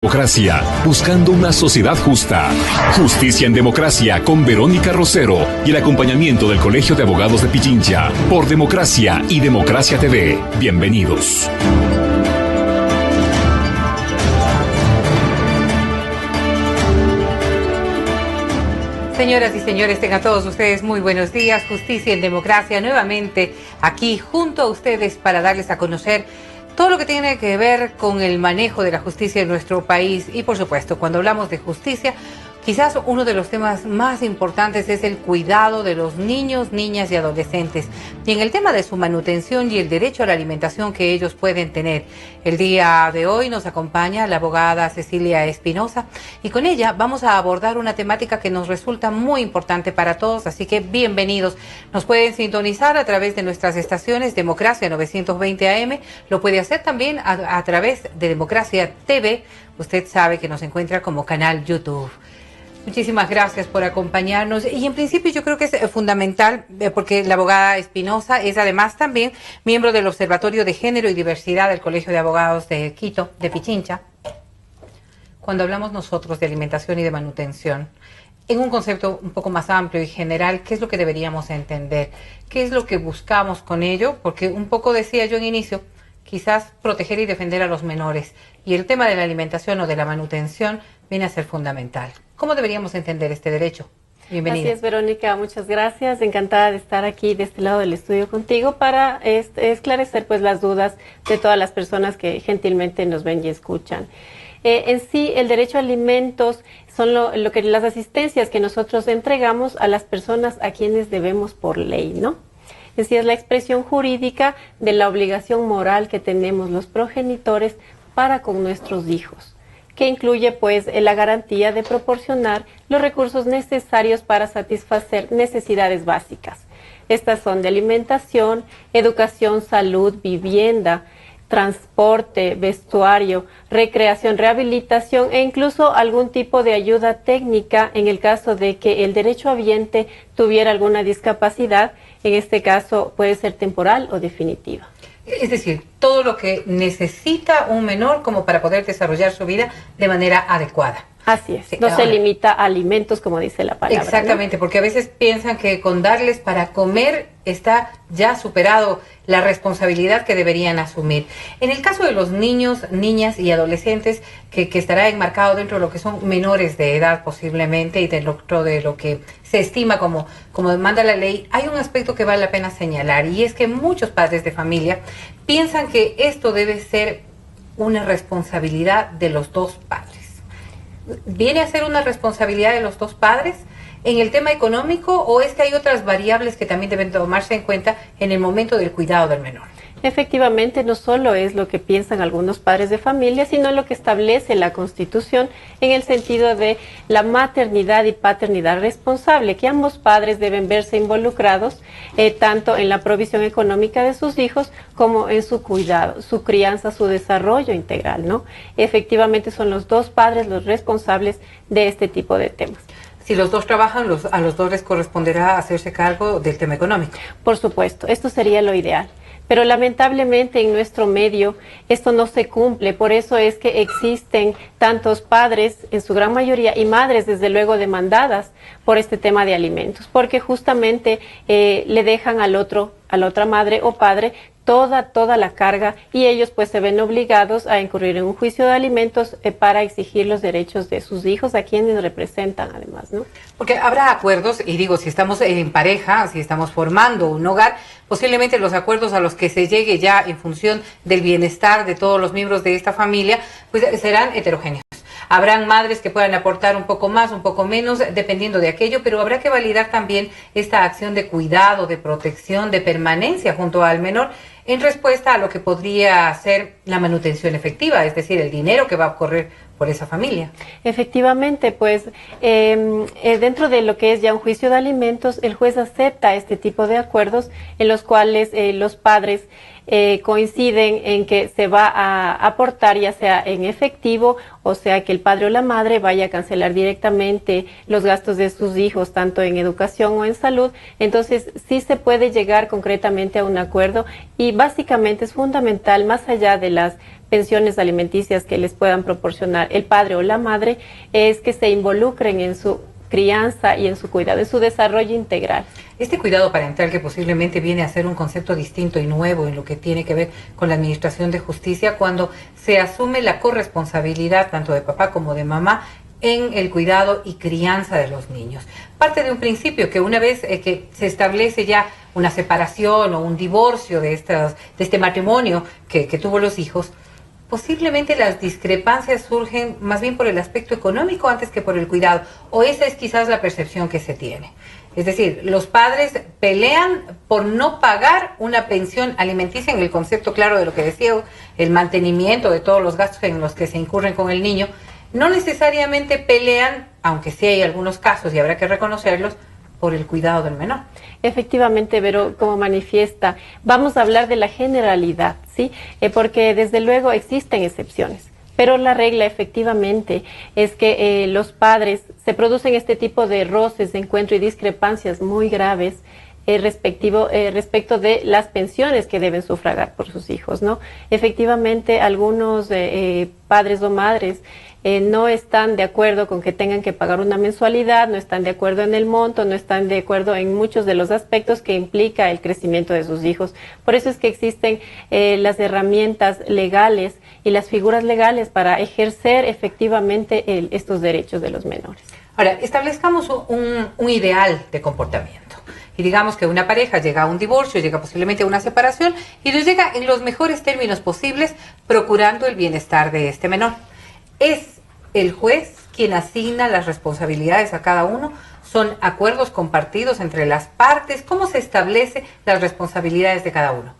Democracia, buscando una sociedad justa. Justicia en Democracia con Verónica Rosero y el acompañamiento del Colegio de Abogados de Pichincha por Democracia y Democracia TV. Bienvenidos. Señoras y señores, tengan todos ustedes muy buenos días. Justicia en Democracia nuevamente aquí junto a ustedes para darles a conocer todo lo que tiene que ver con el manejo de la justicia en nuestro país. Y por supuesto, cuando hablamos de justicia, quizás uno de los temas más importantes es el cuidado de los niños, niñas y adolescentes. Y en el tema de su manutención y el derecho a la alimentación que ellos pueden tener. El día de hoy nos acompaña la abogada Cecilia Espinosa y con ella vamos a abordar una temática que nos resulta muy importante para todos, así que bienvenidos. Nos pueden sintonizar a través de nuestras estaciones Democracia 920 AM, lo puede hacer también a través de Democracia TV. Usted sabe que nos encuentra como canal YouTube. Muchísimas gracias por acompañarnos y en principio yo creo que es fundamental porque la abogada Espinosa es además también miembro del Observatorio de Género y Diversidad del Colegio de Abogados de Quito, de Pichincha. Cuando hablamos nosotros de alimentación y de manutención, en un concepto un poco más amplio y general, ¿qué es lo que deberíamos entender? ¿Qué es lo que buscamos con ello? Porque un poco decía yo en inicio, quizás proteger y defender a los menores y el tema de la alimentación o de la manutención viene a ser fundamental. ¿Cómo deberíamos entender este derecho? Bienvenida. Así es, Verónica, muchas gracias. Encantada de estar aquí de este lado del estudio contigo para esclarecer pues las dudas de todas las personas que gentilmente nos ven y escuchan. En sí, el derecho a alimentos son las asistencias que nosotros entregamos a las personas a quienes debemos por ley, ¿no? Es decir, es la expresión jurídica de la obligación moral que tenemos los progenitores para con nuestros hijos, que incluye pues la garantía de proporcionar los recursos necesarios para satisfacer necesidades básicas. Estas son de alimentación, educación, salud, vivienda, transporte, vestuario, recreación, rehabilitación e incluso algún tipo de ayuda técnica en el caso de que el derechohabiente tuviera alguna discapacidad. En este caso puede ser temporal o definitiva. Es decir, todo lo que necesita un menor como para poder desarrollar su vida de manera adecuada. Así es, no se limita a alimentos como dice la palabra. Exactamente, ¿no? Porque a veces piensan que con darles para comer está ya superado la responsabilidad que deberían asumir. En el caso de los niños, niñas y adolescentes, que estará enmarcado dentro de lo que son menores de edad posiblemente y dentro de lo que se estima como demanda la ley, hay un aspecto que vale la pena señalar y es que muchos padres de familia piensan que esto debe ser una responsabilidad de los dos padres. ¿Viene a ser una responsabilidad de los dos padres en el tema económico o es que hay otras variables que también deben tomarse en cuenta en el momento del cuidado del menor? Efectivamente, no solo es lo que piensan algunos padres de familia, sino lo que establece la Constitución en el sentido de la maternidad y paternidad responsable, que ambos padres deben verse involucrados tanto en la provisión económica de sus hijos como en su cuidado, su crianza, su desarrollo integral, ¿no? Efectivamente, son los dos padres los responsables de este tipo de temas. Si los dos trabajan, a los dos les corresponderá hacerse cargo del tema económico. Por supuesto, esto sería lo ideal. Pero lamentablemente en nuestro medio esto no se cumple, por eso es que existen tantos padres, en su gran mayoría, y madres desde luego demandadas por este tema de alimentos, porque justamente le dejan a la otra madre o padre toda la carga y ellos pues se ven obligados a incurrir en un juicio de alimentos para exigir los derechos de sus hijos a quienes representan además, ¿no? Porque habrá acuerdos, y digo, si estamos en pareja, si estamos formando un hogar, posiblemente los acuerdos a los que se llegue ya en función del bienestar de todos los miembros de esta familia, pues serán heterogéneos. Habrán madres que puedan aportar un poco más, un poco menos, dependiendo de aquello, pero habrá que validar también esta acción de cuidado, de protección, de permanencia junto al menor en respuesta a lo que podría ser la manutención efectiva, es decir, el dinero que va a correr por esa familia. Efectivamente, pues dentro de lo que es ya un juicio de alimentos, el juez acepta este tipo de acuerdos en los cuales los padres coinciden en que se va a aportar ya sea en efectivo, o sea que el padre o la madre vaya a cancelar directamente los gastos de sus hijos, tanto en educación o en salud. Entonces sí se puede llegar concretamente a un acuerdo y básicamente es fundamental, más allá de las pensiones alimenticias que les puedan proporcionar el padre o la madre, es que se involucren en su crianza y en su cuidado, en su desarrollo integral. Este cuidado parental, que posiblemente viene a ser un concepto distinto y nuevo en lo que tiene que ver con la administración de justicia, cuando se asume la corresponsabilidad tanto de papá como de mamá en el cuidado y crianza de los niños. Parte de un principio que una vez que se establece ya una separación o un divorcio de este matrimonio que tuvo los hijos, posiblemente las discrepancias surgen más bien por el aspecto económico antes que por el cuidado, o esa es quizás la percepción que se tiene. Es decir, los padres pelean por no pagar una pensión alimenticia en el concepto claro de lo que decía, el mantenimiento de todos los gastos en los que se incurren con el niño. No necesariamente pelean, aunque sí hay algunos casos y habrá que reconocerlos, por el cuidado del menor. Efectivamente, Vero, como manifiesta, vamos a hablar de la generalidad, ¿sí? Porque desde luego existen excepciones, pero la regla efectivamente es que los padres se producen este tipo de roces, de encuentro y discrepancias muy graves respecto de las pensiones que deben sufragar por sus hijos, ¿no? Efectivamente, algunos padres o madres no están de acuerdo con que tengan que pagar una mensualidad, no están de acuerdo en el monto, no están de acuerdo en muchos de los aspectos que implica el crecimiento de sus hijos. Por eso es que existen las herramientas legales y las figuras legales para ejercer efectivamente estos derechos de los menores. Ahora, establezcamos un ideal de comportamiento. Y digamos que una pareja llega a un divorcio, llega posiblemente a una separación y lo llega en los mejores términos posibles, procurando el bienestar de este menor. ¿Es el juez quien asigna las responsabilidades a cada uno? ¿Son acuerdos compartidos entre las partes? ¿Cómo se establecen las responsabilidades de cada uno?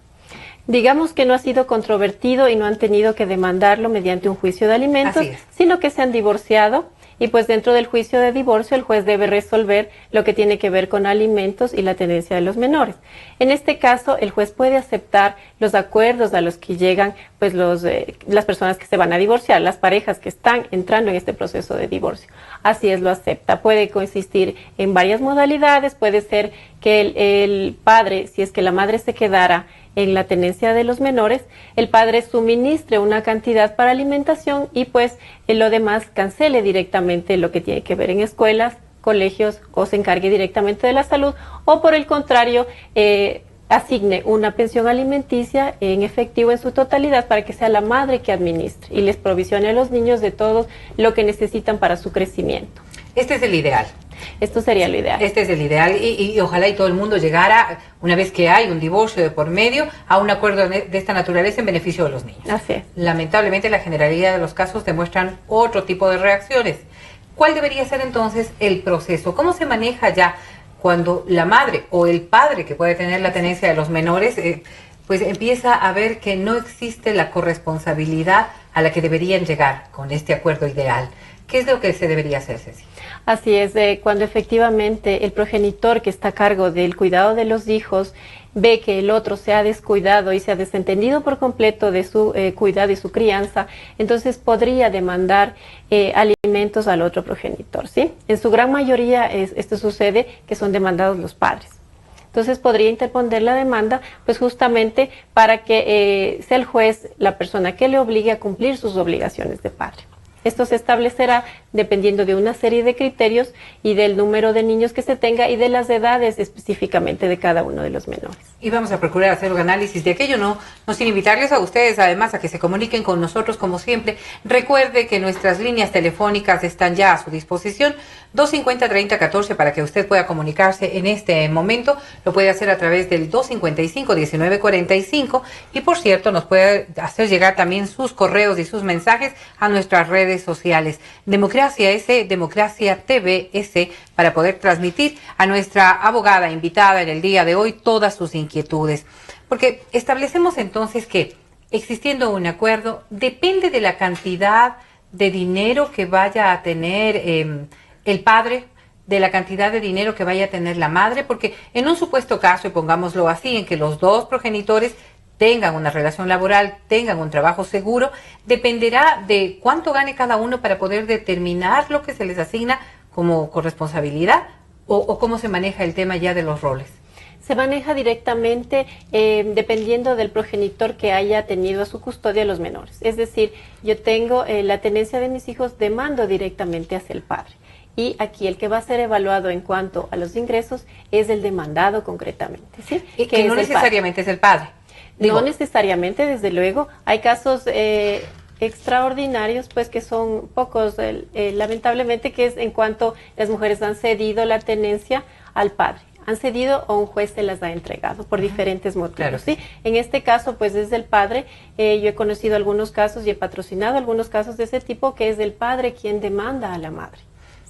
Digamos que no ha sido controvertido y no han tenido que demandarlo mediante un juicio de alimentos, sino que se han divorciado. Y pues dentro del juicio de divorcio el juez debe resolver lo que tiene que ver con alimentos y la tenencia de los menores. En este caso el juez puede aceptar los acuerdos a los que llegan pues las personas que se van a divorciar, las parejas que están entrando en este proceso de divorcio. Así es, lo acepta. Puede consistir en varias modalidades, puede ser que el padre, si es que la madre se quedara en la tenencia de los menores, el padre suministre una cantidad para alimentación y pues en lo demás cancele directamente lo que tiene que ver en escuelas, colegios o se encargue directamente de la salud o por el contrario asigne una pensión alimenticia en efectivo en su totalidad para que sea la madre que administre y les provisione a los niños de todo lo que necesitan para su crecimiento. Este es el ideal. Esto sería lo ideal. Este es el ideal y ojalá y todo el mundo llegara, una vez que hay un divorcio de por medio, a un acuerdo de esta naturaleza en beneficio de los niños. Así es. Lamentablemente la generalidad de los casos demuestran otro tipo de reacciones. ¿Cuál debería ser entonces el proceso? ¿Cómo se maneja ya cuando la madre o el padre que puede tener la tenencia de los menores pues empieza a ver que no existe la corresponsabilidad a la que deberían llegar con este acuerdo ideal? ¿Qué es lo que se debería hacer, Ceci? Así es, cuando efectivamente el progenitor que está a cargo del cuidado de los hijos ve que el otro se ha descuidado y se ha desentendido por completo de su cuidado y su crianza, entonces podría demandar alimentos al otro progenitor, ¿sí? En su gran mayoría esto sucede que son demandados los padres. Entonces podría interponer la demanda pues justamente para que sea el juez la persona que le obligue a cumplir sus obligaciones de padre. Esto se establecerá dependiendo de una serie de criterios y del número de niños que se tenga y de las edades específicamente de cada uno de los menores. Y vamos a procurar hacer un análisis de aquello, no sin invitarles a ustedes además a que se comuniquen con nosotros como siempre. Recuerde que nuestras líneas telefónicas están ya a su disposición, 250-3014 para que usted pueda comunicarse en este momento. Lo puede hacer a través del 255-1945 y por cierto nos puede hacer llegar también sus correos y sus mensajes a nuestras redes sociales. Democracia S, Democracia TV S, para poder transmitir a nuestra abogada invitada en el día de hoy todas sus inquietudes. Porque establecemos entonces que, existiendo un acuerdo, depende de la cantidad de dinero que vaya a tener el padre, de la cantidad de dinero que vaya a tener la madre, porque en un supuesto caso, y pongámoslo así, en que los dos progenitores tengan una relación laboral, tengan un trabajo seguro, dependerá de cuánto gane cada uno para poder determinar lo que se les asigna como corresponsabilidad o cómo se maneja el tema ya de los roles. Se maneja directamente dependiendo del progenitor que haya tenido a su custodia los menores. Es decir, yo tengo la tenencia de mis hijos, demando directamente hacia el padre. Y aquí el que va a ser evaluado en cuanto a los ingresos es el demandado concretamente, ¿sí? Que no necesariamente es el padre. No necesariamente, desde luego. Hay casos extraordinarios, pues que son pocos, lamentablemente, que es en cuanto las mujeres han cedido la tenencia al padre. Han cedido o un juez se las ha entregado por diferentes motivos. Claro. ¿Sí? En este caso, pues es del padre. Yo he conocido algunos casos y he patrocinado algunos casos de ese tipo, que es el padre quien demanda a la madre.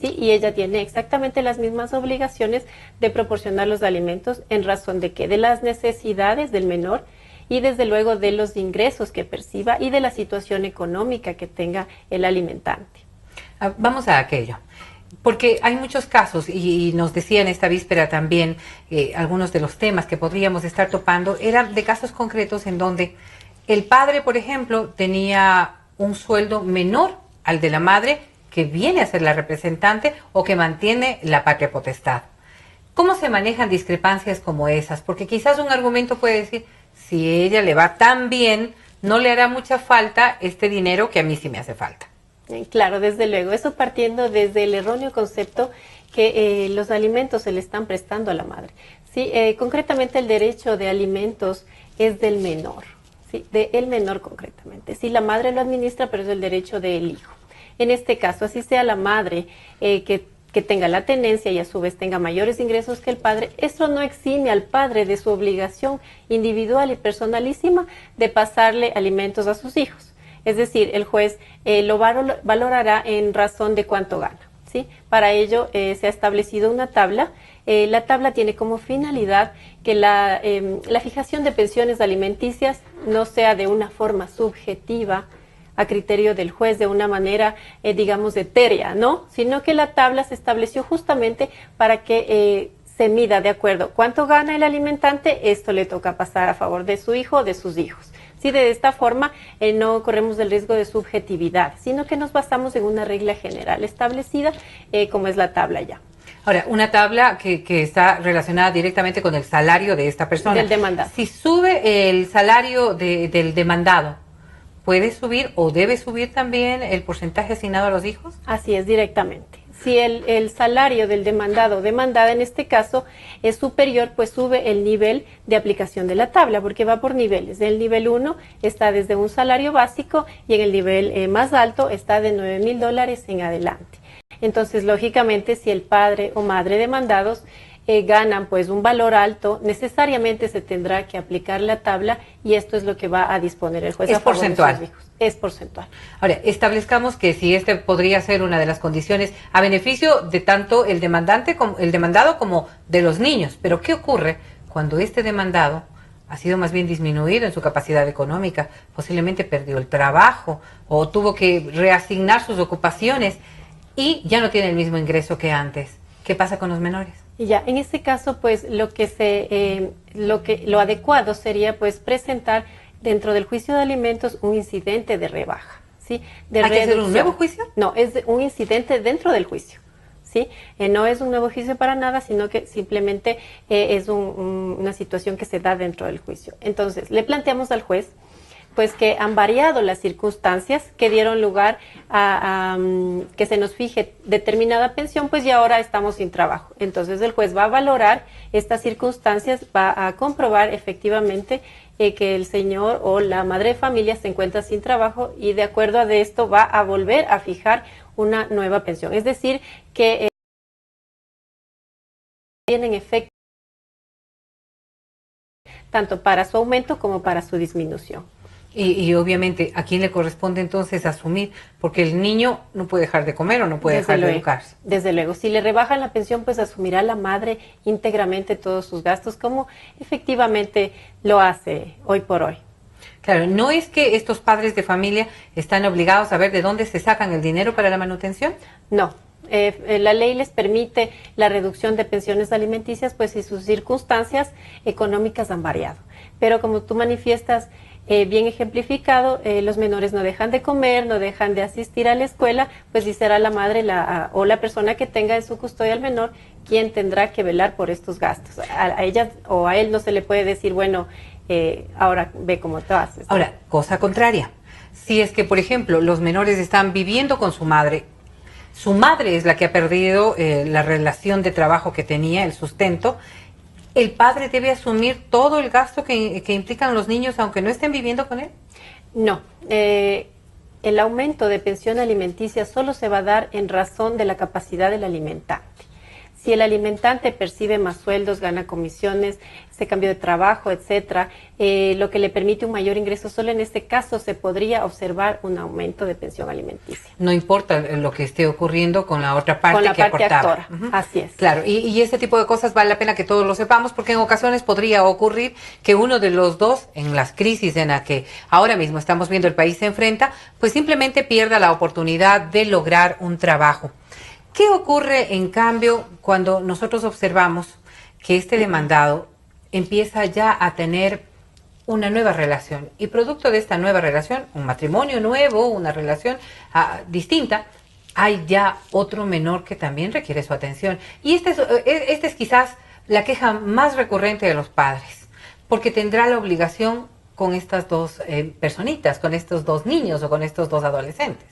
¿Sí? Y ella tiene exactamente las mismas obligaciones de proporcionar los alimentos en razón de que de las necesidades del menor y desde luego de los ingresos que perciba y de la situación económica que tenga el alimentante. Vamos a aquello, porque hay muchos casos y nos decían esta víspera también algunos de los temas que podríamos estar topando eran de casos concretos en donde el padre, por ejemplo, tenía un sueldo menor al de la madre, que viene a ser la representante o que mantiene la patria potestad. ¿Cómo se manejan discrepancias como esas? Porque quizás un argumento puede decir, si a ella le va tan bien, no le hará mucha falta este dinero que a mí sí me hace falta. Claro, desde luego. Eso partiendo desde el erróneo concepto que los alimentos se le están prestando a la madre. Sí, concretamente el derecho de alimentos es del menor, ¿sí? Del menor concretamente. Sí, la madre lo administra, pero es el derecho del hijo. En este caso, así sea la madre que tenga la tenencia y a su vez tenga mayores ingresos que el padre, eso no exime al padre de su obligación individual y personalísima de pasarle alimentos a sus hijos. Es decir, el juez lo valorará en razón de cuánto gana, ¿sí? Para ello se ha establecido una tabla. La tabla tiene como finalidad que la fijación de pensiones alimenticias no sea de una forma subjetiva, a criterio del juez, de una manera, digamos, etérea, ¿no? Sino que la tabla se estableció justamente para que se mida de acuerdo cuánto gana el alimentante, esto le toca pasar a favor de su hijo o de sus hijos. Sí, de esta forma no corremos el riesgo de subjetividad, sino que nos basamos en una regla general establecida, como es la tabla ya. Ahora, una tabla que está relacionada directamente con el salario de esta persona. Del demandado. Si sube el salario del demandado, ¿puede subir o debe subir también el porcentaje asignado a los hijos? Así es, directamente. Si el salario del demandado o demandada en este caso es superior, pues sube el nivel de aplicación de la tabla, porque va por niveles. El nivel 1 está desde un salario básico y en el nivel más alto está de $9,000 en adelante. Entonces, lógicamente, si el padre o madre demandados ganan pues un valor alto, necesariamente se tendrá que aplicar la tabla y esto es lo que va a disponer el juez. Es porcentual. Es porcentual. Ahora, establezcamos que si este podría ser una de las condiciones a beneficio de tanto el demandante como el demandado como de los niños. Pero ¿qué ocurre cuando este demandado ha sido más bien disminuido en su capacidad económica? Posiblemente perdió el trabajo o tuvo que reasignar sus ocupaciones y ya no tiene el mismo ingreso que antes. ¿Qué pasa con los menores? Y ya, en este caso, pues lo adecuado sería pues presentar dentro del juicio de alimentos un incidente de rebaja, ¿sí? ¿Hay que hacer un nuevo juicio? No, es un incidente dentro del juicio, ¿sí? No es un nuevo juicio para nada, sino que simplemente es una situación que se da dentro del juicio. Entonces, le planteamos al juez pues que han variado las circunstancias que dieron lugar a que se nos fije determinada pensión, pues y ahora estamos sin trabajo. Entonces el juez va a valorar estas circunstancias, va a comprobar efectivamente que el señor o la madre de familia se encuentra sin trabajo y de acuerdo a esto va a volver a fijar una nueva pensión. Es decir, que tienen efecto tanto para su aumento como para su disminución. Y obviamente, ¿a quién le corresponde entonces asumir? Porque el niño no puede dejar de comer o no puede dejar de educarse. Desde luego, si le rebajan la pensión, pues asumirá la madre íntegramente todos sus gastos, como efectivamente lo hace hoy por hoy. Claro, no es que estos padres de familia están obligados a ver de dónde se sacan el dinero para la manutención. No. La ley les permite la reducción de pensiones alimenticias, pues si sus circunstancias económicas han variado. Pero como tú manifiestas, bien ejemplificado, los menores no dejan de comer, no dejan de asistir a la escuela, pues y será la madre o la persona que tenga en su custodia al menor quien tendrá que velar por estos gastos. A ella o a él no se le puede decir, bueno, ahora ve cómo te haces. Ahora, cosa contraria, si es que, por ejemplo, los menores están viviendo con su madre es la que ha perdido la relación de trabajo que tenía, el sustento, ¿el padre debe asumir todo el gasto que implican los niños aunque no estén viviendo con él? No, el aumento de pensión alimenticia solo se va a dar en razón de la capacidad del alimentante. Si el alimentante percibe más sueldos, gana comisiones, se cambió de trabajo, etcétera, lo que le permite un mayor ingreso, solo en este caso se podría observar un aumento de pensión alimenticia. No importa lo que esté ocurriendo con la otra parte, con la que parte aportaba. actora, así es. Claro, y ese tipo de cosas vale la pena que todos lo sepamos, porque en ocasiones podría ocurrir que uno de los dos, en las crisis en la que ahora mismo estamos viendo el país se enfrenta, pues simplemente pierda la oportunidad de lograr un trabajo. ¿Qué ocurre, en cambio, cuando nosotros observamos que este demandado empieza ya a tener una nueva relación y producto de esta nueva relación, un matrimonio nuevo, una relación distinta, hay ya otro menor que también requiere su atención? Y esta es quizás la queja más recurrente de los padres, porque tendrá la obligación con estas dos personitas, con estos dos niños o con estos dos adolescentes.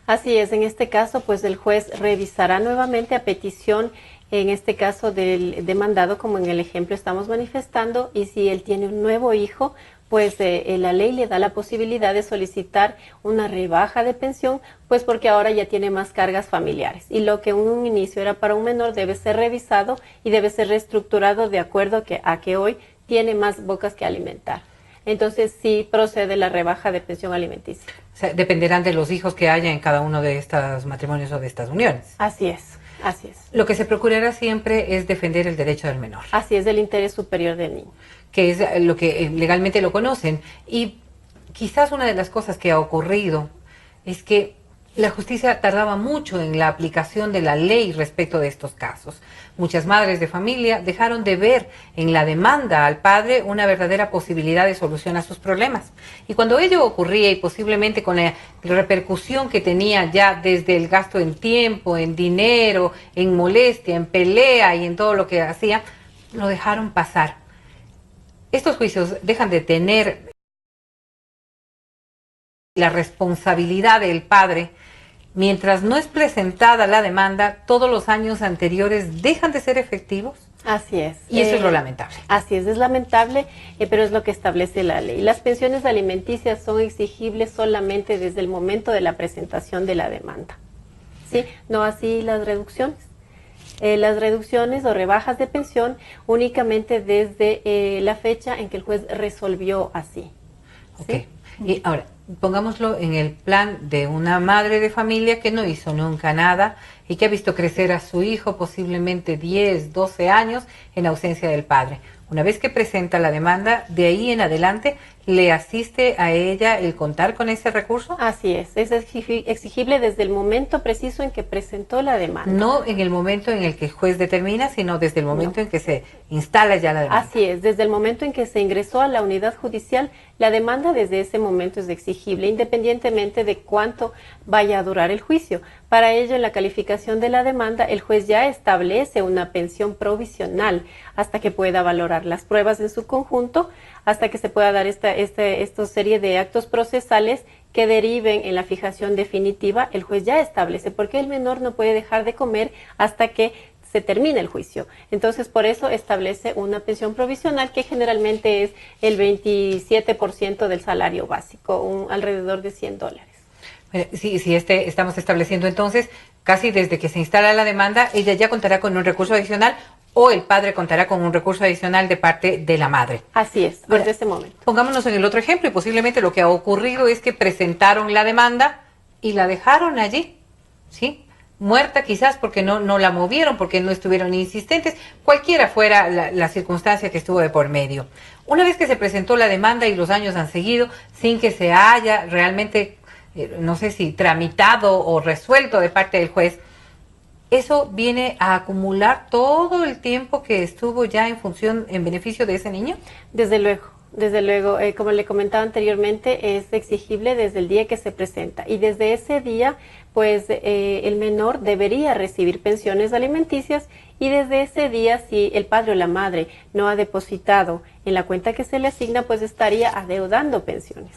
Así es, en este caso, pues el juez revisará nuevamente a petición, en este caso del demandado, como en el ejemplo estamos manifestando, y si él tiene un nuevo hijo, pues la ley le da la posibilidad de solicitar una rebaja de pensión, pues porque ahora ya tiene más cargas familiares. Y lo que en un inicio era para un menor debe ser revisado y debe ser reestructurado de acuerdo a que hoy tiene más bocas que alimentar. Entonces sí procede la rebaja de pensión alimenticia. O sea, dependerán de los hijos que haya en cada uno de estos matrimonios o de estas uniones. Así es, así es. Lo que se procurará siempre es defender el derecho del menor. Así es, el interés superior del niño. Que es lo que legalmente lo conocen. Y quizás una de las cosas que ha ocurrido es que la justicia tardaba mucho en la aplicación de la ley respecto de estos casos. Muchas madres de familia dejaron de ver en la demanda al padre una verdadera posibilidad de solución a sus problemas. Y cuando ello ocurría, y posiblemente con la repercusión que tenía ya desde el gasto en tiempo, en dinero, en molestia, en pelea y en todo lo que hacía, lo dejaron pasar. Estos juicios dejan de tener la responsabilidad del padre. Mientras no es presentada la demanda, todos los años anteriores dejan de ser efectivos. Así es. Y eso es lo lamentable. Así es lamentable, pero es lo que establece la ley. Las pensiones alimenticias son exigibles solamente desde el momento de la presentación de la demanda. ¿Sí? No así las reducciones. Las reducciones o rebajas de pensión únicamente desde la fecha en que el juez resolvió así. ¿Sí? Ok. Y ahora, pongámoslo en el plan de una madre de familia que no hizo nunca nada y que ha visto crecer a su hijo posiblemente 10, 12 años en ausencia del padre. Una vez que presenta la demanda, de ahí en adelante, ¿le asiste a ella el contar con ese recurso? Así es exigible desde el momento preciso en que presentó la demanda. No en el momento en el que el juez determina, sino desde el momento en que se instala ya la demanda. Así es, desde el momento en que se ingresó a la unidad judicial, la demanda desde ese momento es exigible, independientemente de cuánto vaya a durar el juicio. Para ello, en la calificación de la demanda, el juez ya establece una pensión provisional hasta que pueda valorar las pruebas en su conjunto, hasta que se pueda dar esta serie de actos procesales que deriven en la fijación definitiva. El juez ya establece, porque el menor no puede dejar de comer hasta que se termine el juicio. Entonces, por eso establece una pensión provisional que generalmente es el 27% del salario básico, alrededor de $100. Sí, estamos estableciendo entonces, casi desde que se instala la demanda, ella ya contará con un recurso adicional o el padre contará con un recurso adicional de parte de la madre. Así es, desde ese momento. Pongámonos en el otro ejemplo y posiblemente lo que ha ocurrido es que presentaron la demanda y la dejaron allí, ¿sí? Muerta quizás porque no la movieron, porque no estuvieron insistentes, cualquiera fuera la circunstancia que estuvo de por medio. Una vez que se presentó la demanda y los años han seguido sin que se haya realmente, no sé si tramitado o resuelto de parte del juez, ¿eso viene a acumular todo el tiempo que estuvo ya en función, en beneficio de ese niño? Desde luego. desde luego, como le comentaba anteriormente, es exigible desde el día que se presenta y desde ese día, pues el menor debería recibir pensiones alimenticias y desde ese día, si el padre o la madre no ha depositado en la cuenta que se le asigna, pues estaría adeudando pensiones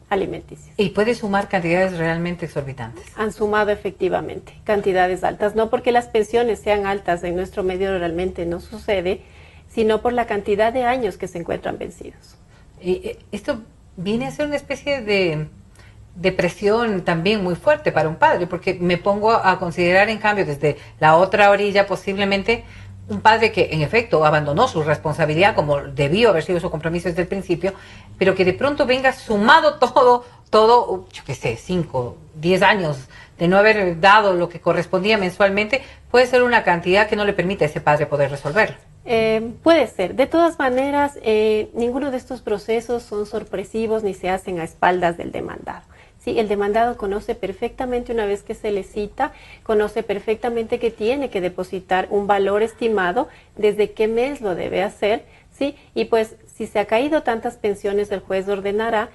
alimenticias. Y puede sumar cantidades realmente exorbitantes. Han sumado efectivamente cantidades altas, no porque las pensiones sean altas en nuestro medio realmente no sucede, sino por la cantidad de años que se encuentran vencidos. Y esto viene a ser una especie de presión también muy fuerte para un padre, porque me pongo a considerar en cambio desde la otra orilla posiblemente un padre que en efecto abandonó su responsabilidad como debió haber sido su compromiso desde el principio, pero que de pronto venga sumado todo, yo qué sé, 5, 10 años de no haber dado lo que correspondía mensualmente, puede ser una cantidad que no le permite a ese padre poder resolverlo. Puede ser. De todas maneras, ninguno de estos procesos son sorpresivos ni se hacen a espaldas del demandado. Sí, el demandado conoce perfectamente una vez que se le cita, conoce perfectamente que tiene que depositar un valor estimado, desde qué mes lo debe hacer, ¿sí? Y pues si se ha caído tantas pensiones, el juez ordenará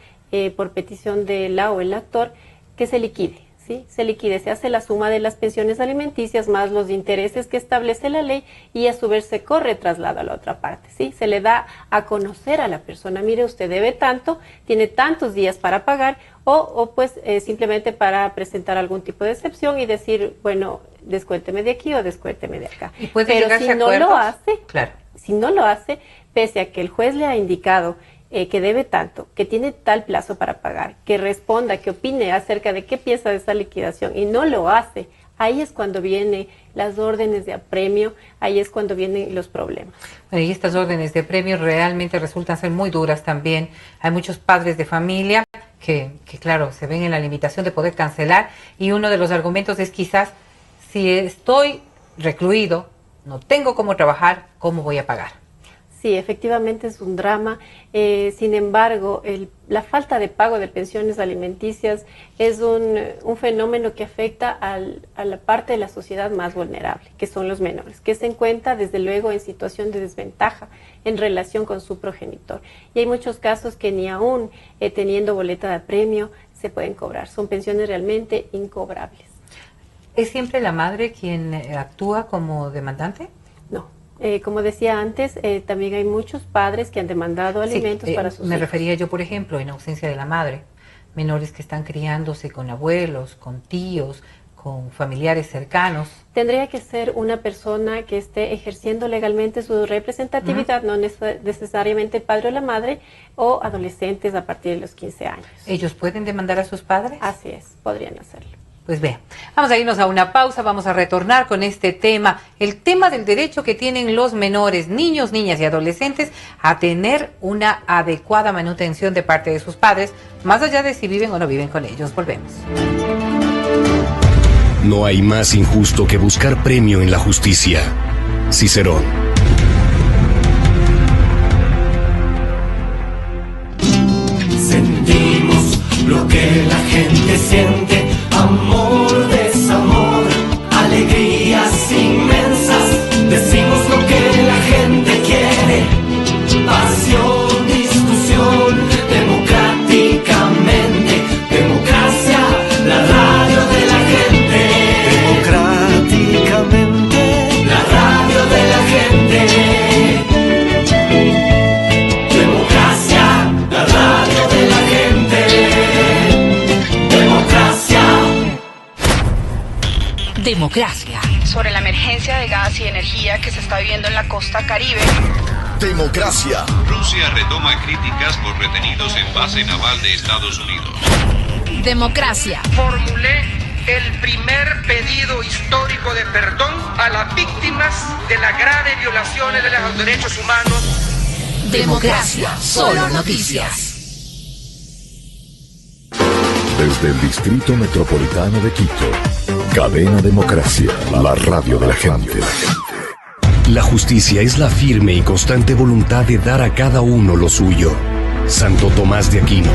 por petición de la o el actor que se liquide. ¿Sí? Se liquide, se hace la suma de las pensiones alimenticias más los intereses que establece la ley y a su vez se corre traslado a la otra parte, ¿sí? Se le da a conocer a la persona, mire, usted debe tanto, tiene tantos días para pagar o pues simplemente para presentar algún tipo de excepción y decir, bueno, descuénteme de aquí o descuénteme de acá. ¿Y puede Pero llegarse si a no acuerdos? lo hace, Claro. si no lo hace, pese a que el juez le ha indicado que debe tanto, que tiene tal plazo para pagar, que responda, que opine acerca de qué piensa de esa liquidación y no lo hace, ahí es cuando vienen las órdenes de apremio, ahí es cuando vienen los problemas. Bueno, y estas órdenes de premio realmente resultan ser muy duras también. Hay muchos padres de familia que claro, se ven en la limitación de poder cancelar y uno de los argumentos es quizás, si estoy recluido, no tengo cómo trabajar, ¿cómo voy a pagar? Sí, efectivamente es un drama. Sin embargo, la falta de pago de pensiones alimenticias es un fenómeno que afecta a la parte de la sociedad más vulnerable, que son los menores, que se encuentra desde luego en situación de desventaja en relación con su progenitor. Y hay muchos casos que ni aún teniendo boleta de apremio se pueden cobrar. Son pensiones realmente incobrables. ¿Es siempre la madre quien actúa como demandante? No. Como decía antes, también hay muchos padres que han demandado alimentos para sus me hijos. refería yo, por ejemplo, en ausencia de la madre, menores que están criándose con abuelos, con tíos, con familiares cercanos. Tendría que ser una persona que esté ejerciendo legalmente su representatividad, no necesariamente el padre o la madre, o adolescentes a partir de los 15 años. ¿Ellos pueden demandar a sus padres? Así es, podrían hacerlo. Pues vean, vamos a irnos a una pausa, vamos a retornar con este tema, el tema del derecho que tienen los menores, niños, niñas y adolescentes a tener una adecuada manutención de parte de sus padres, más allá de si viven o no viven con ellos. Volvemos. No hay más injusto que buscar premio en la justicia. Cicerón. Sentimos lo que la gente siente, amor, desamor, alegrías inmensas. Decimos lo que la gente quiere, pasión, discusión, democráticamente, democracia, la radio de la gente. Democráticamente, la radio de la gente. Democracia, la radio de la gente. Democracia. Democracia. Sobre la emergencia de gas y energía que se está viviendo en la costa Caribe. Democracia. Rusia retoma críticas por retenidos en base naval de Estados Unidos. Democracia. Formulé el primer pedido histórico de perdón a las víctimas de las graves violaciones de los derechos humanos. Democracia. Solo noticias. Desde el Distrito Metropolitano de Quito, Cadena Democracia, la radio de la gente. La justicia es la firme y constante voluntad de dar a cada uno lo suyo. Santo Tomás de Aquino.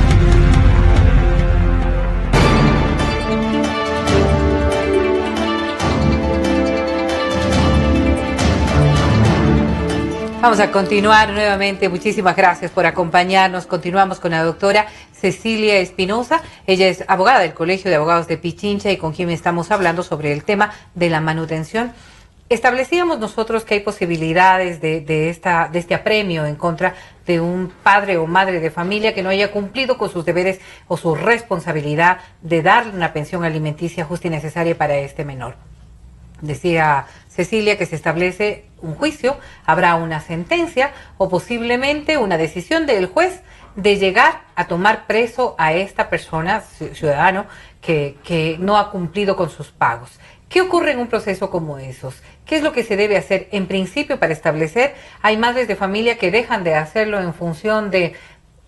Vamos a continuar nuevamente. Muchísimas gracias por acompañarnos. Continuamos con la doctora Cecilia Espinosa. Ella es abogada del Colegio de Abogados de Pichincha y con quien estamos hablando sobre el tema de la manutención. Establecíamos nosotros que hay posibilidades de este apremio en contra de un padre o madre de familia que no haya cumplido con sus deberes o su responsabilidad de darle una pensión alimenticia justa y necesaria para este menor. Decía Cecilia que se establece un juicio, habrá una sentencia o posiblemente una decisión del juez de llegar a tomar preso a esta persona, ciudadano, que no ha cumplido con sus pagos. ¿Qué ocurre en un proceso como esos? ¿Qué es lo que se debe hacer en principio para establecer? Hay madres de familia que dejan de hacerlo en función de,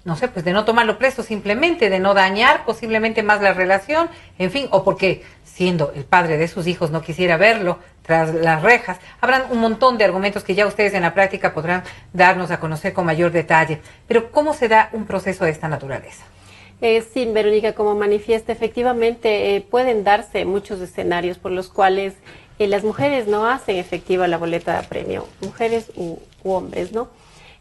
no sé, pues de no tomarlo preso simplemente, de no dañar posiblemente más la relación, en fin, o porque siendo el padre de sus hijos no quisiera verlo tras las rejas. Habrán un montón de argumentos que ya ustedes en la práctica podrán darnos a conocer con mayor detalle. Pero ¿cómo se da un proceso de esta naturaleza? Sí, Verónica, como manifiesta, efectivamente pueden darse muchos escenarios por los cuales las mujeres no hacen efectiva la boleta de apremio, mujeres u hombres, ¿no?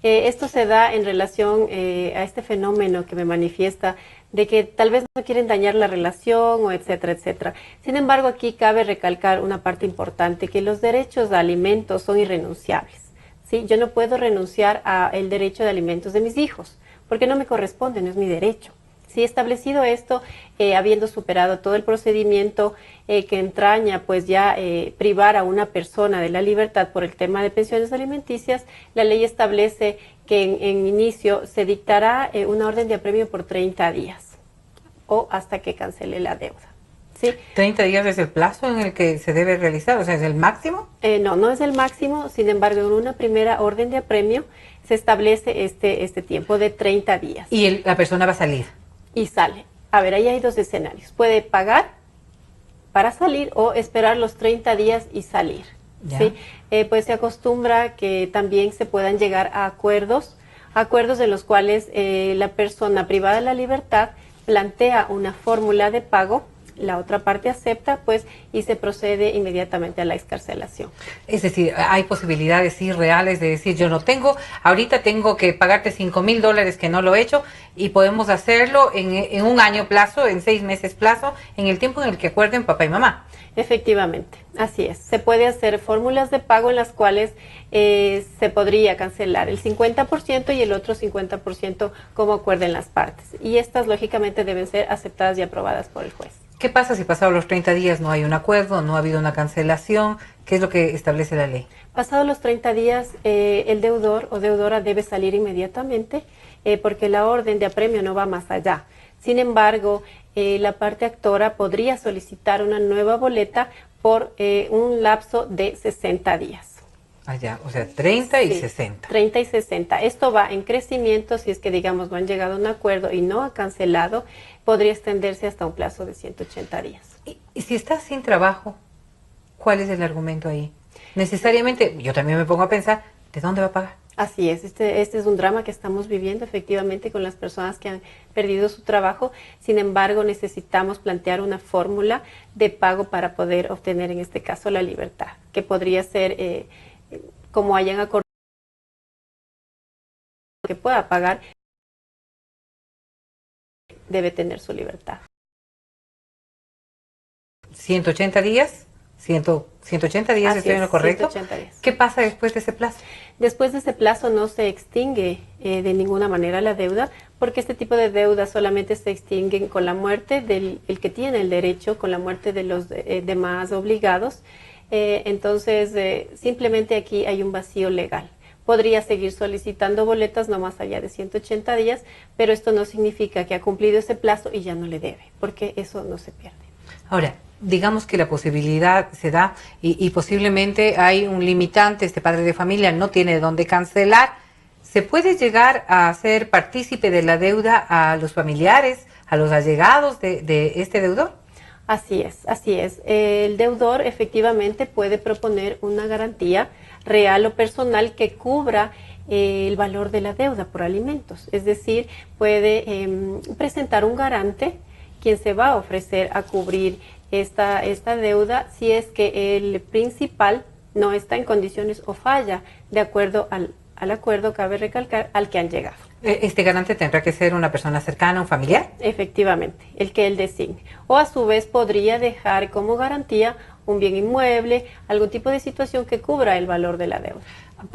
Esto se da en relación a este fenómeno que me manifiesta de que tal vez no quieren dañar la relación o etcétera, etcétera. Sin embargo, aquí cabe recalcar una parte importante, que los derechos de alimentos son irrenunciables, ¿sí? Yo no puedo renunciar al derecho de alimentos de mis hijos, porque no me corresponde, no es mi derecho. Sí, establecido esto, habiendo superado todo el procedimiento que entraña pues ya privar a una persona de la libertad por el tema de pensiones alimenticias, la ley establece que en inicio se dictará una orden de apremio por 30 días o hasta que cancele la deuda. ¿Sí? ¿30 días es el plazo en el que se debe realizar? O sea, ¿es el máximo? No es el máximo, sin embargo, en una primera orden de apremio se establece este tiempo de 30 días. ¿Y la persona va a salir? Y sale. A ver, ahí hay dos escenarios. Puede pagar para salir o esperar los 30 días y salir. ¿Sí? Pues se acostumbra que también se puedan llegar a acuerdos de los cuales la persona privada de la libertad plantea una fórmula de pago, la otra parte acepta, pues, y se procede inmediatamente a la excarcelación. Es decir, hay posibilidades sí reales de decir, yo no tengo, ahorita tengo que pagarte $5,000 que no lo he hecho, y podemos hacerlo en un año plazo, en 6 meses plazo, en el tiempo en el que acuerden papá y mamá. Efectivamente, así es. Se puede hacer fórmulas de pago en las cuales se podría cancelar el 50% y el otro 50% como acuerden las partes. Y estas, lógicamente, deben ser aceptadas y aprobadas por el juez. ¿Qué pasa si pasados los 30 días no hay un acuerdo, no ha habido una cancelación? ¿Qué es lo que establece la ley? Pasados los 30 días, el deudor o deudora debe salir inmediatamente porque la orden de apremio no va más allá. Sin embargo, la parte actora podría solicitar una nueva boleta por un lapso de 60 días. Allá, o sea, 30 y 60. 30 y 60. Esto va en crecimiento, si es que, digamos, no han llegado a un acuerdo y no ha cancelado, podría extenderse hasta un plazo de 180 días. ¿Y si estás sin trabajo, cuál es el argumento ahí? Necesariamente, yo también me pongo a pensar, ¿de dónde va a pagar? Así es, este es un drama que estamos viviendo efectivamente con las personas que han perdido su trabajo. Sin embargo, necesitamos plantear una fórmula de pago para poder obtener, en este caso, la libertad, que podría ser como hayan acordado que pueda pagar, debe tener su libertad. 180 días, 180 días, ¿estoy en lo correcto? 180 días. ¿Qué pasa después de ese plazo? Después de ese plazo no se extingue de ninguna manera la deuda, porque este tipo de deudas solamente se extinguen con la muerte del el que tiene el derecho, con la muerte de los demás obligados. Entonces, simplemente aquí hay un vacío legal. Podría seguir solicitando boletas no más allá de 180 días, pero esto no significa que ha cumplido ese plazo y ya no le debe, porque eso no se pierde. Ahora, digamos que la posibilidad se da y posiblemente hay un limitante, este padre de familia no tiene dónde cancelar. ¿Se puede llegar a ser partícipe de la deuda a los familiares, a los allegados de este deudor? Así es, así es. El deudor efectivamente puede proponer una garantía real o personal que cubra el valor de la deuda por alimentos. Es decir, puede presentar un garante quien se va a ofrecer a cubrir esta deuda si es que el principal no está en condiciones o falla de acuerdo al acuerdo, cabe recalcar, al que han llegado. Este garante tendrá que ser una persona cercana, un familiar. Efectivamente, el que él designe. O a su vez podría dejar como garantía un bien inmueble, algún tipo de situación que cubra el valor de la deuda.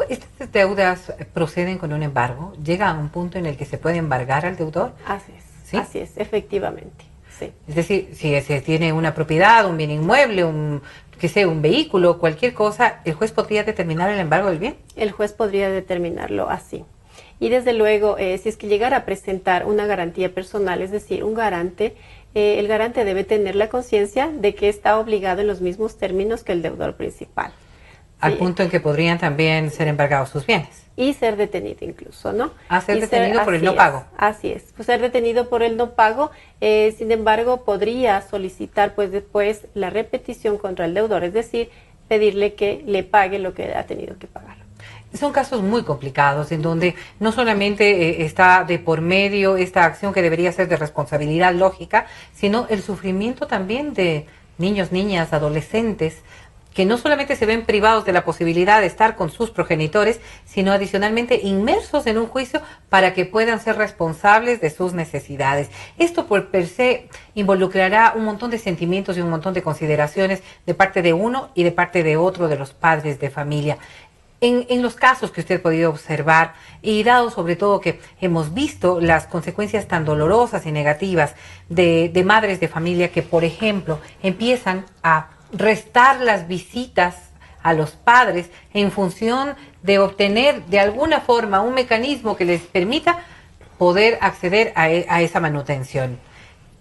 ¿Estas deudas proceden con un embargo? ¿Llega a un punto en el que se puede embargar al deudor? Así es, ¿Sí? Así es, efectivamente. Sí. Es decir, si se tiene una propiedad, un bien inmueble, un vehículo, cualquier cosa, ¿el juez podría determinar el embargo del bien? El juez podría determinarlo así. Y desde luego, si es que llegara a presentar una garantía personal, es decir, un garante, el garante debe tener la conciencia de que está obligado en los mismos términos que el deudor principal. Al punto en que podrían también ser embargados sus bienes. Y ser detenido incluso, ¿no? Ser detenido por el no pago. Así es, pues ser detenido por el no pago, sin embargo, podría solicitar pues después la repetición contra el deudor, es decir, pedirle que le pague lo que ha tenido que pagar. Son casos muy complicados en donde no solamente está de por medio esta acción que debería ser de responsabilidad lógica, sino el sufrimiento también de niños, niñas, adolescentes, que no solamente se ven privados de la posibilidad de estar con sus progenitores, sino adicionalmente inmersos en un juicio para que puedan ser responsables de sus necesidades. Esto por per se involucrará un montón de sentimientos y un montón de consideraciones de parte de uno y de parte de otro de los padres de familia. En los casos que usted ha podido observar, y dado sobre todo que hemos visto las consecuencias tan dolorosas y negativas de madres de familia que, por ejemplo, empiezan a restar las visitas a los padres en función de obtener de alguna forma un mecanismo que les permita poder acceder a esa manutención.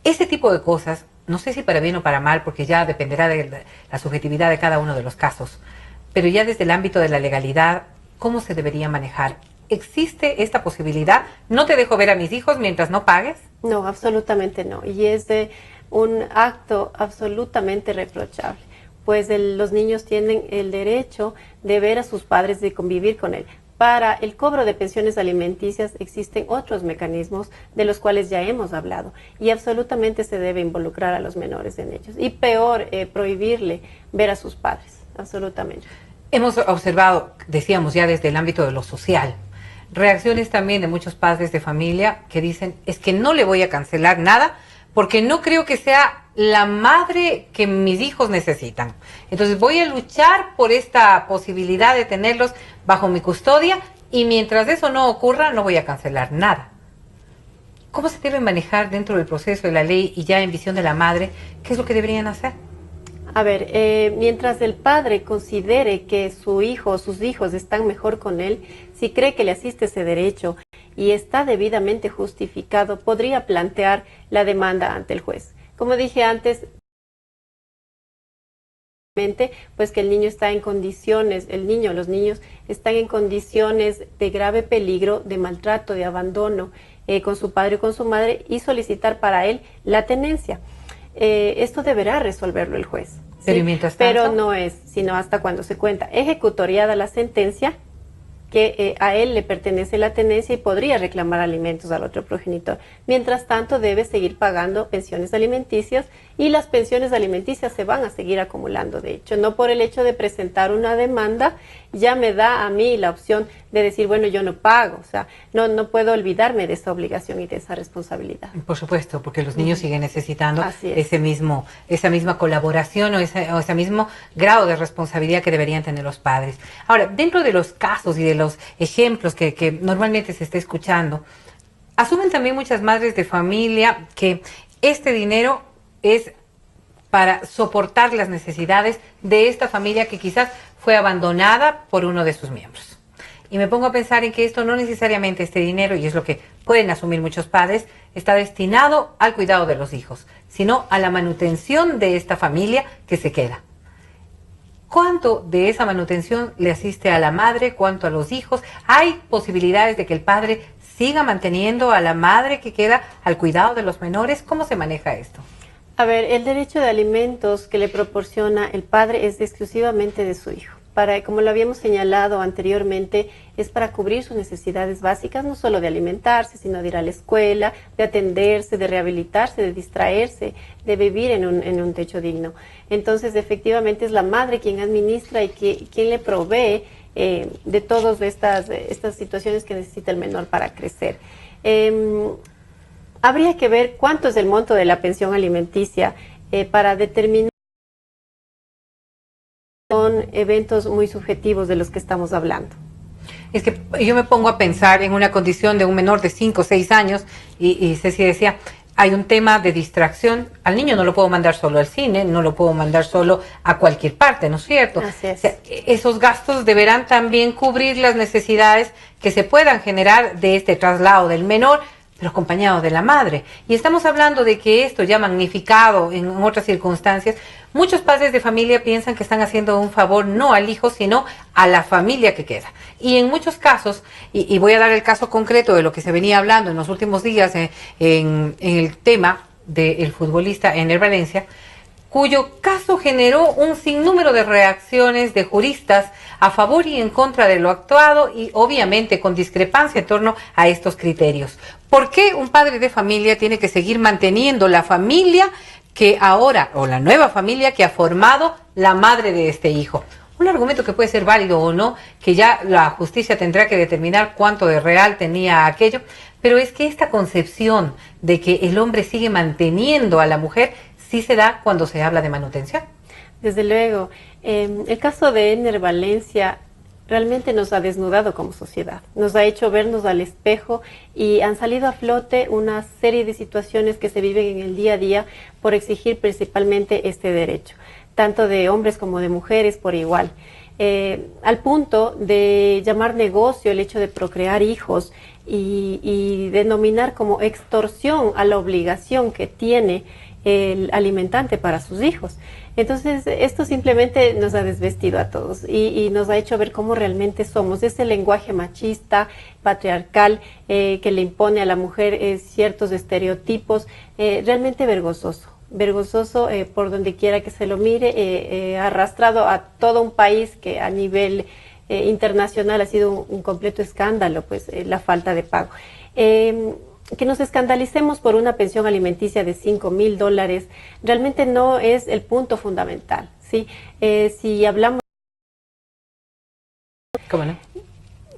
Ese tipo de cosas, no sé si para bien o para mal, porque ya dependerá de la subjetividad de cada uno de los casos, pero ya desde el ámbito de la legalidad, ¿cómo se debería manejar? ¿Existe esta posibilidad? ¿No te dejo ver a mis hijos mientras no pagues? No, absolutamente no. Y es un acto absolutamente reprochable, pues los niños tienen el derecho de ver a sus padres, de convivir con él. Para el cobro de pensiones alimenticias existen otros mecanismos de los cuales ya hemos hablado y absolutamente se debe involucrar a los menores en ellos. Y peor, prohibirle ver a sus padres. Absolutamente. Hemos observado, decíamos ya desde el ámbito de lo social, reacciones también de muchos padres de familia que dicen, es que no le voy a cancelar nada porque no creo que sea la madre que mis hijos necesitan. Entonces voy a luchar por esta posibilidad de tenerlos bajo mi custodia y mientras eso no ocurra no voy a cancelar nada. ¿Cómo se debe manejar dentro del proceso de la ley y ya en visión de la madre? ¿Qué es lo que deberían hacer? A ver, mientras el padre considere que su hijo o sus hijos están mejor con él, si cree que le asiste ese derecho y está debidamente justificado, podría plantear la demanda ante el juez. Como dije antes, pues que el niño está en condiciones, los niños están en condiciones de grave peligro, de maltrato, de abandono con su padre o con su madre y solicitar para él la tenencia. Esto deberá resolverlo el juez. Pero, ¿sí? mientras tanto, pero no es, sino hasta cuando se cuenta ejecutoriada la sentencia, que a él le pertenece la tenencia y podría reclamar alimentos al otro progenitor. Mientras tanto, debe seguir pagando pensiones alimenticias y las pensiones alimenticias se van a seguir acumulando. De hecho, no por el hecho de presentar una demanda, ya me da a mí la opción de decir, bueno, yo no pago. O sea, no puedo olvidarme de esa obligación y de esa responsabilidad. Por supuesto, porque los niños siguen necesitando es. esa misma colaboración o ese mismo grado de responsabilidad que deberían tener los padres. Ahora, dentro de los casos y de los ejemplos que normalmente se está escuchando, asumen también muchas madres de familia que este dinero es para soportar las necesidades de esta familia que quizás fue abandonada por uno de sus miembros. Y me pongo a pensar en que esto no necesariamente, este dinero, y es lo que pueden asumir muchos padres, está destinado al cuidado de los hijos, sino a la manutención de esta familia que se queda. ¿Cuánto de esa manutención le asiste a la madre? ¿Cuánto a los hijos? ¿Hay posibilidades de que el padre siga manteniendo a la madre que queda al cuidado de los menores? ¿Cómo se maneja esto? A ver, el derecho de alimentos que le proporciona el padre es exclusivamente de su hijo. Como lo habíamos señalado anteriormente, es para cubrir sus necesidades básicas, no solo de alimentarse, sino de ir a la escuela, de atenderse, de rehabilitarse, de distraerse, de vivir en un techo digno. Entonces, efectivamente, es la madre quien administra y quien le provee de todas estas situaciones que necesita el menor para crecer. Habría que ver cuánto es el monto de la pensión alimenticia para determinar. Son eventos muy subjetivos de los que estamos hablando. Es que yo me pongo a pensar en una condición de un menor de 5 o 6 años y Ceci decía, hay un tema de distracción. Al niño no lo puedo mandar solo al cine, no lo puedo mandar solo a cualquier parte, ¿no es cierto? Así es. O sea, esos gastos deberán también cubrir las necesidades que se puedan generar de este traslado del menor, pero acompañado de la madre. Y estamos hablando de que esto ya magnificado en otras circunstancias, muchos padres de familia piensan que están haciendo un favor no al hijo, sino a la familia que queda. Y en muchos casos, y voy a dar el caso concreto de lo que se venía hablando en los últimos días en el tema del futbolista Ener Valencia, cuyo caso generó un sinnúmero de reacciones de juristas a favor y en contra de lo actuado y obviamente con discrepancia en torno a estos criterios. ¿Por qué un padre de familia tiene que seguir manteniendo la familia que ahora, o la nueva familia que ha formado la madre de este hijo? Un argumento que puede ser válido o no, que ya la justicia tendrá que determinar cuánto de real tenía aquello, pero es que esta concepción de que el hombre sigue manteniendo a la mujer sí se da cuando se habla de manutención. Desde luego, el caso de Ener Valencia realmente nos ha desnudado como sociedad, nos ha hecho vernos al espejo y han salido a flote una serie de situaciones que se viven en el día a día por exigir principalmente este derecho, tanto de hombres como de mujeres por igual, al punto de llamar negocio el hecho de procrear hijos y denominar como extorsión a la obligación que tiene el alimentante para sus hijos. Entonces, esto simplemente nos ha desvestido a todos y nos ha hecho ver cómo realmente somos. Ese lenguaje machista, patriarcal, que le impone a la mujer ciertos estereotipos, realmente vergonzoso. Vergonzoso por donde quiera que se lo mire, ha arrastrado a todo un país que a nivel internacional ha sido un completo escándalo, pues la falta de pago. Que nos escandalicemos por una pensión alimenticia de $5,000 realmente no es el punto fundamental, ¿sí? Si hablamos... ¿Cómo no?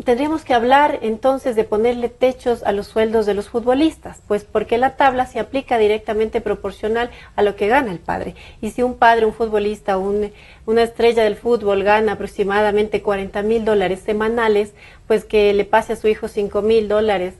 Tendríamos que hablar entonces de ponerle techos a los sueldos de los futbolistas, pues porque la tabla se aplica directamente proporcional a lo que gana el padre. Y si un padre, un futbolista, una estrella del fútbol gana aproximadamente $40,000 semanales, pues que le pase a su hijo $5,000,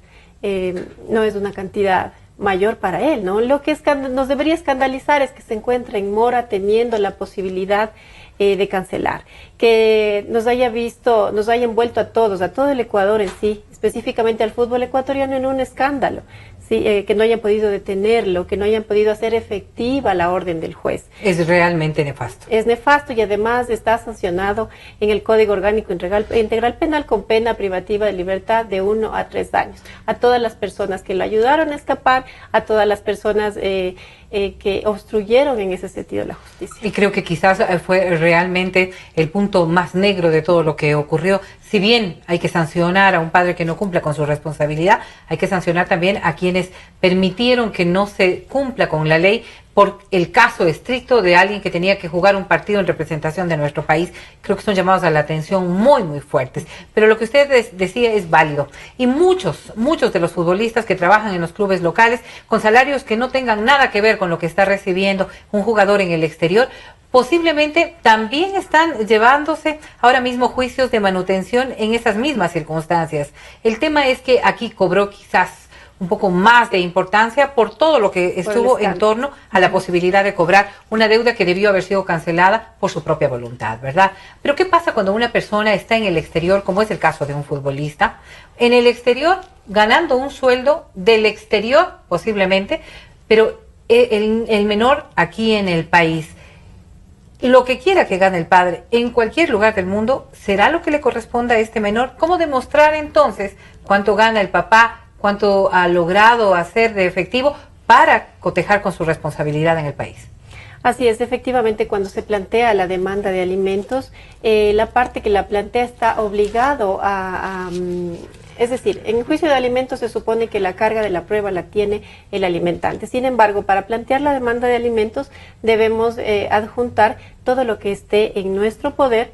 no es una cantidad mayor para él, ¿no? Lo que nos debería escandalizar es que se encuentre en mora teniendo la posibilidad de cancelar, que nos haya envuelto a todos, a todo el Ecuador en sí, específicamente al fútbol ecuatoriano en un escándalo, ¿sí? Que no hayan podido detenerlo, que no hayan podido hacer efectiva la orden del juez. Es realmente nefasto. Es nefasto y además está sancionado en el Código Orgánico Integral Penal con pena privativa de libertad de 1 a 3 años. A todas las personas que lo ayudaron a escapar, a todas las personas que obstruyeron en ese sentido la justicia. Y creo que quizás fue realmente el punto más negro de todo lo que ocurrió. Si bien hay que sancionar a un padre que no cumpla con su responsabilidad, hay que sancionar también a quienes permitieron que no se cumpla con la ley por el caso estricto de alguien que tenía que jugar un partido en representación de nuestro país. Creo que son llamados a la atención muy, muy fuertes. Pero lo que usted decía es válido. Y muchos de los futbolistas que trabajan en los clubes locales, con salarios que no tengan nada que ver con lo que está recibiendo un jugador en el exterior, posiblemente también están llevándose ahora mismo juicios de manutención en esas mismas circunstancias. El tema es que aquí cobró quizás un poco más de importancia por todo lo que estuvo en torno a la posibilidad de cobrar una deuda que debió haber sido cancelada por su propia voluntad, ¿verdad? Pero ¿qué pasa cuando una persona está en el exterior, como es el caso de un futbolista, en el exterior ganando un sueldo del exterior posiblemente, pero el menor aquí en el país? Lo que quiera que gane el padre en cualquier lugar del mundo será lo que le corresponda a este menor. ¿Cómo demostrar entonces cuánto gana el papá, cuánto ha logrado hacer de efectivo para cotejar con su responsabilidad en el país? Así es, efectivamente, cuando se plantea la demanda de alimentos, la parte que la plantea está obligado es decir, en el juicio de alimentos se supone que la carga de la prueba la tiene el alimentante. Sin embargo, para plantear la demanda de alimentos debemos adjuntar todo lo que esté en nuestro poder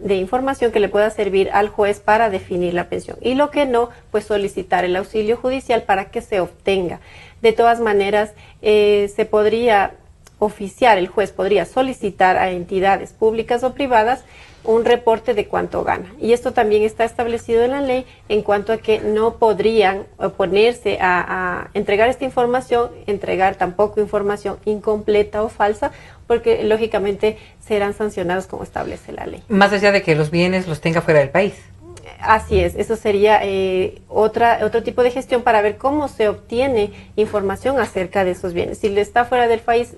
de información que le pueda servir al juez para definir la pensión. Y lo que no, pues solicitar el auxilio judicial para que se obtenga. De todas maneras, se podría oficiar, el juez podría solicitar a entidades públicas o privadas un reporte de cuánto gana. Y esto también está establecido en la ley en cuanto a que no podrían oponerse a entregar esta información, entregar tampoco información incompleta o falsa, porque lógicamente serán sancionados como establece la ley. Más allá de que los bienes los tenga fuera del país. Así es, eso sería otro tipo de gestión para ver cómo se obtiene información acerca de esos bienes. Si está fuera del país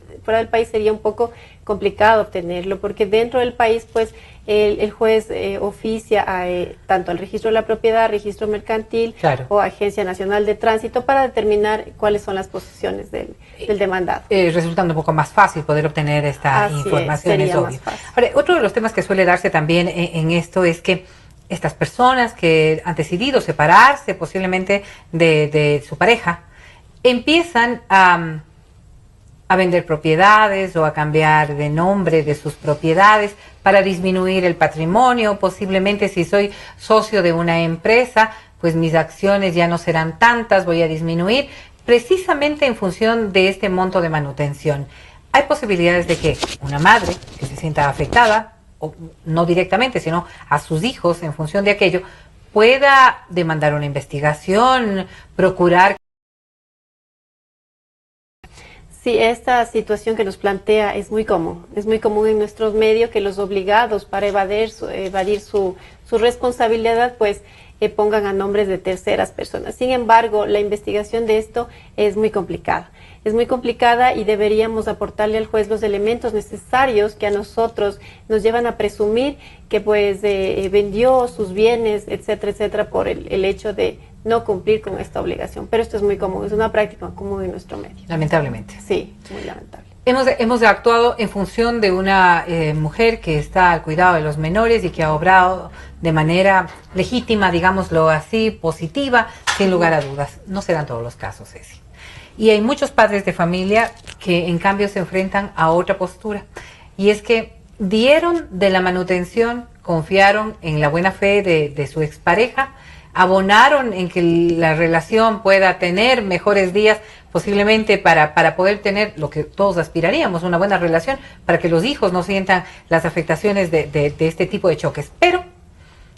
sería un poco complicado obtenerlo, porque dentro del país, pues, el juez oficia tanto al registro de la propiedad, registro mercantil, claro, o Agencia Nacional de Tránsito para determinar cuáles son las posesiones del demandado. Resultando un poco más fácil poder obtener esta información, es obvio. Ahora, otro de los temas que suele darse también en esto es que estas personas que han decidido separarse posiblemente de su pareja, empiezan a vender propiedades o a cambiar de nombre de sus propiedades para disminuir el patrimonio. Posiblemente si soy socio de una empresa, pues mis acciones ya no serán tantas, voy a disminuir, precisamente en función de este monto de manutención. Hay posibilidades de que una madre que se sienta afectada, o no directamente, sino a sus hijos en función de aquello, pueda demandar una investigación, procurar. Sí, esta situación que nos plantea es muy común en nuestros medios, que los obligados para evadir su responsabilidad, pues pongan a nombres de terceras personas. Sin embargo, la investigación de esto es muy complicada. Es muy complicada y deberíamos aportarle al juez los elementos necesarios que a nosotros nos llevan a presumir que pues vendió sus bienes, etcétera, etcétera, por el hecho de no cumplir con esta obligación. Pero esto es muy común, es una práctica común en nuestro medio. Lamentablemente. Sí, muy lamentable. Hemos actuado en función de una mujer que está al cuidado de los menores y que ha obrado de manera legítima, digámoslo así, positiva, sin lugar a dudas. No serán todos los casos, Ceci. Y hay muchos padres de familia que en cambio se enfrentan a otra postura. Y es que dieron de la manutención, confiaron en la buena fe de su expareja, abonaron en que la relación pueda tener mejores días, posiblemente para poder tener lo que todos aspiraríamos, una buena relación, para que los hijos no sientan las afectaciones de este tipo de choques. Pero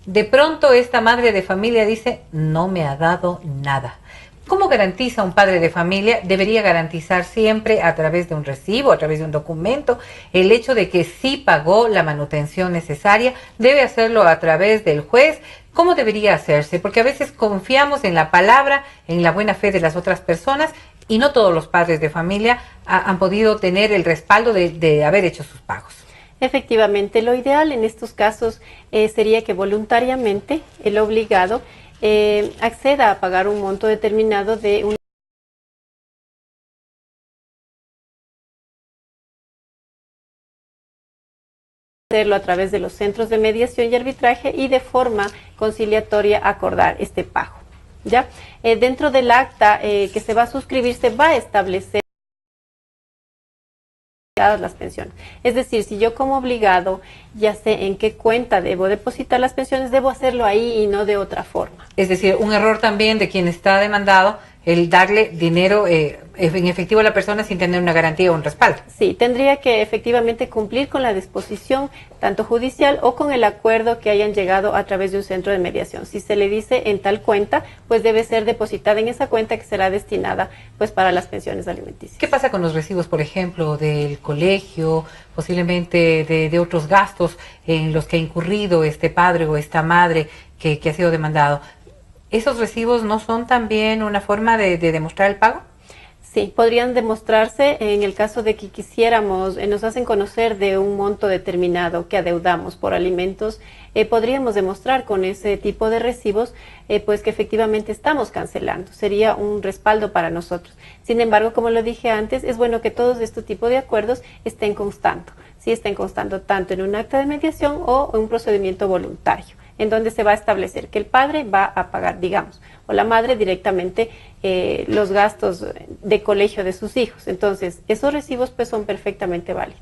de pronto esta madre de familia dice, no me ha dado nada. ¿Cómo garantiza un padre de familia? Debería garantizar siempre a través de un recibo, a través de un documento, el hecho de que sí pagó la manutención necesaria. Debe hacerlo a través del juez. ¿Cómo debería hacerse? Porque a veces confiamos en la palabra, en la buena fe de las otras personas, y no todos los padres de familia han podido tener el respaldo de haber hecho sus pagos. Efectivamente, lo ideal en estos casos sería que voluntariamente el obligado acceda a pagar un monto determinado de un hacerlo a través de los centros de mediación y arbitraje y de forma conciliatoria acordar este pago. ¿Ya? Dentro del acta que se va a suscribir se va a establecer las pensiones. Es decir, si yo como obligado ya sé en qué cuenta debo depositar las pensiones, debo hacerlo ahí y no de otra forma. Es decir, un error también de quien está demandado, el darle dinero en efectivo a la persona sin tener una garantía o un respaldo. Sí, tendría que efectivamente cumplir con la disposición tanto judicial o con el acuerdo que hayan llegado a través de un centro de mediación. Si se le dice en tal cuenta, pues debe ser depositada en esa cuenta que será destinada pues para las pensiones alimenticias. ¿Qué pasa con los recibos, por ejemplo, del colegio, posiblemente de otros gastos en los que ha incurrido este padre o esta madre que ha sido demandado? ¿Esos recibos no son también una forma de demostrar el pago? Sí, podrían demostrarse en el caso de que quisiéramos, nos hacen conocer de un monto determinado que adeudamos por alimentos, podríamos demostrar con ese tipo de recibos pues que efectivamente estamos cancelando. Sería un respaldo para nosotros. Sin embargo, como lo dije antes, es bueno que todos este tipo de acuerdos estén constando. Sí, estén constando tanto en un acta de mediación o en un procedimiento voluntario, en donde se va a establecer que el padre va a pagar, digamos, o la madre directamente los gastos de colegio de sus hijos. Entonces, esos recibos pues son perfectamente válidos.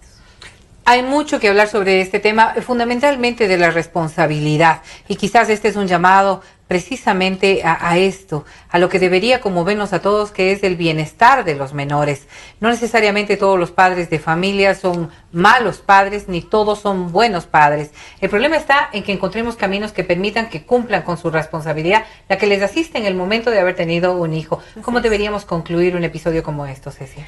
Hay mucho que hablar sobre este tema, fundamentalmente de la responsabilidad. Y quizás este es un llamado precisamente a esto, a lo que debería conmovernos a todos, que es el bienestar de los menores. No necesariamente todos los padres de familia son malos padres, ni todos son buenos padres. El problema está en que encontremos caminos que permitan que cumplan con su responsabilidad, la que les asiste en el momento de haber tenido un hijo. ¿Cómo deberíamos concluir un episodio como esto, Ceci?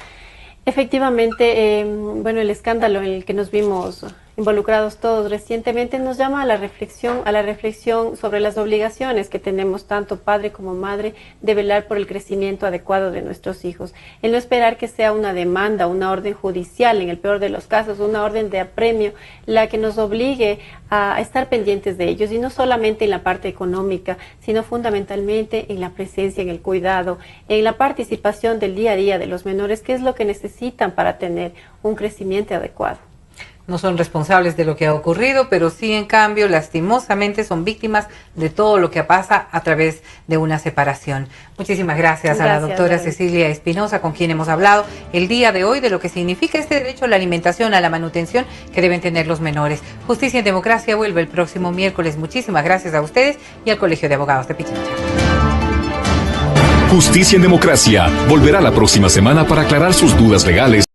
Efectivamente, bueno, el escándalo en el que nos vimos involucrados todos recientemente nos llama a la reflexión sobre las obligaciones que tenemos tanto padre como madre de velar por el crecimiento adecuado de nuestros hijos. El no esperar que sea una demanda, una orden judicial, en el peor de los casos, una orden de apremio, la que nos obligue a estar pendientes de ellos, y no solamente en la parte económica, sino fundamentalmente en la presencia, en el cuidado, en la participación del día a día de los menores, que es lo que necesitan para tener un crecimiento adecuado. No son responsables de lo que ha ocurrido, pero sí, en cambio, lastimosamente son víctimas de todo lo que pasa a través de una separación. Muchísimas gracias a la doctora Cecilia Espinosa, con quien hemos hablado el día de hoy de lo que significa este derecho a la alimentación, a la manutención que deben tener los menores. Justicia en Democracia vuelve el próximo miércoles. Muchísimas gracias a ustedes y al Colegio de Abogados de Pichincha. Justicia en Democracia volverá la próxima semana para aclarar sus dudas legales